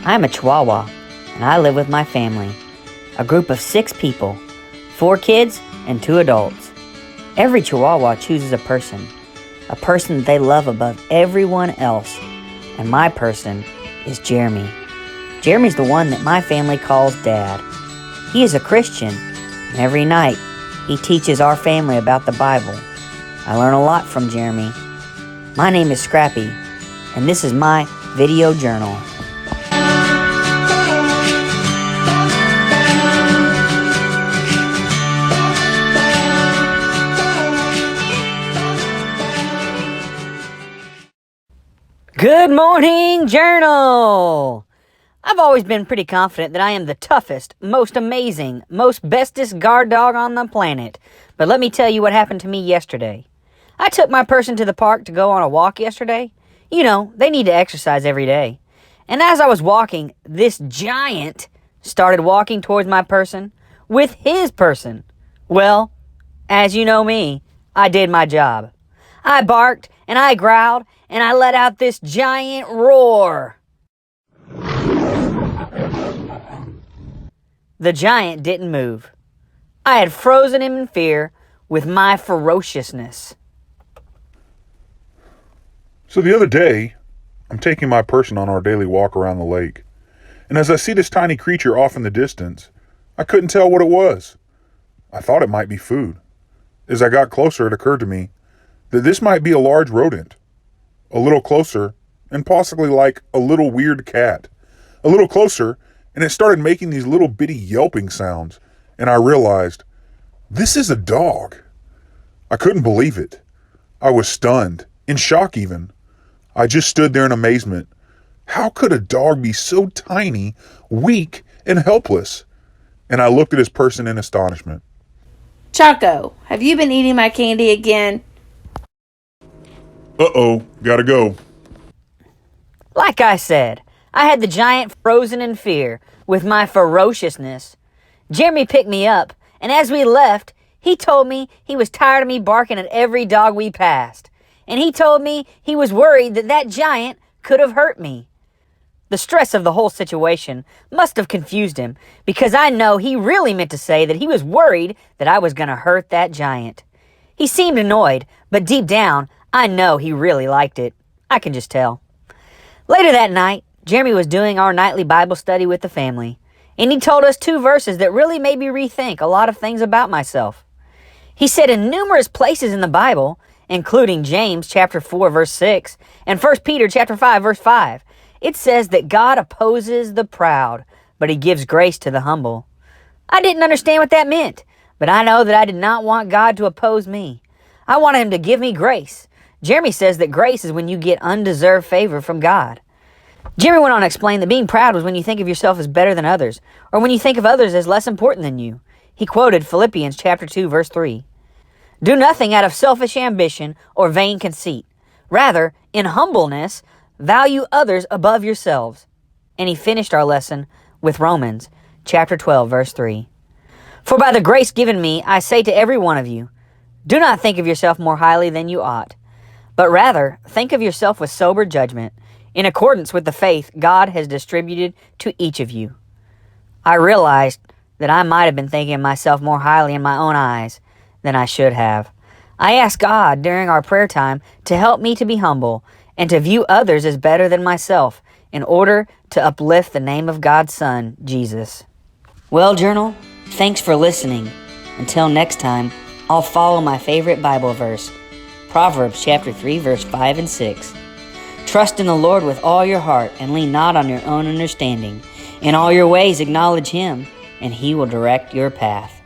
I'm a Chihuahua, and I live with my family, a group of 6 people, 4 kids and 2 adults. Every Chihuahua chooses a person that they love above everyone else, and my person is Jeremy. Jeremy's the one that my family calls Dad. He is a Christian, and every night he teaches our family about the Bible. I learn a lot from Jeremy. My name is Scrappy, and this is my video journal. Good morning, journal! I've always been pretty confident that I am the toughest, most amazing, most bestest guard dog on the planet. But let me tell you what happened to me yesterday. I took my person to the park to go on a walk yesterday. You know, they need to exercise every day. And as I was walking, this giant started walking towards my person with his person. Well, as you know me, I did my job. I barked and I growled and I let out this giant roar. The giant didn't move. I had frozen him in fear with my ferociousness. So the other day, I'm taking my person on our daily walk around the lake, and as I see this tiny creature off in the distance, I couldn't tell what it was. I thought it might be food. As I got closer, it occurred to me that this might be a large rodent. A little closer, and possibly like a little weird cat. A little closer, and it started making these little bitty yelping sounds, and I realized, this is a dog. I couldn't believe it. I was stunned, in shock even. I just stood there in amazement. How could a dog be so tiny, weak, and helpless? And I looked at his person in astonishment. Choco, have you been eating my candy again? Uh-oh, gotta go. Like I said, I had the giant frozen in fear with my ferociousness. Jeremy picked me up, and as we left, he told me he was tired of me barking at every dog we passed. And he told me he was worried that giant could have hurt me. The stress of the whole situation must have confused him, because I know he really meant to say that he was worried that I was going to hurt that giant. He seemed annoyed, but deep down, I know he really liked it. I can just tell. Later that night, Jeremy was doing our nightly Bible study with the family, and he told us 2 verses that really made me rethink a lot of things about myself. He said in numerous places in the Bible, including James chapter 4 verse 6 and 1 Peter chapter 5 verse 5, it says that God opposes the proud, but he gives grace to the humble. I didn't understand what that meant, but I know that I did not want God to oppose me. I wanted him to give me grace. Jeremy says that grace is when you get undeserved favor from God. Jeremy went on to explain that being proud was when you think of yourself as better than others, or when you think of others as less important than you. He quoted Philippians chapter 2 verse 3. Do nothing out of selfish ambition or vain conceit. Rather, in humbleness, value others above yourselves. And he finished our lesson with Romans chapter 12 verse 3. For by the grace given me, I say to every one of you, do not think of yourself more highly than you ought, but rather think of yourself with sober judgment, in accordance with the faith God has distributed to each of you. I realized that I might have been thinking of myself more highly in my own eyes than I should have. I asked God during our prayer time to help me to be humble and to view others as better than myself in order to uplift the name of God's Son, Jesus. Well, journal, thanks for listening. Until next time, I'll follow my favorite Bible verse, Proverbs chapter 3 verse 5 and 6. Trust in the Lord with all your heart and lean not on your own understanding. In all your ways acknowledge him, and he will direct your path.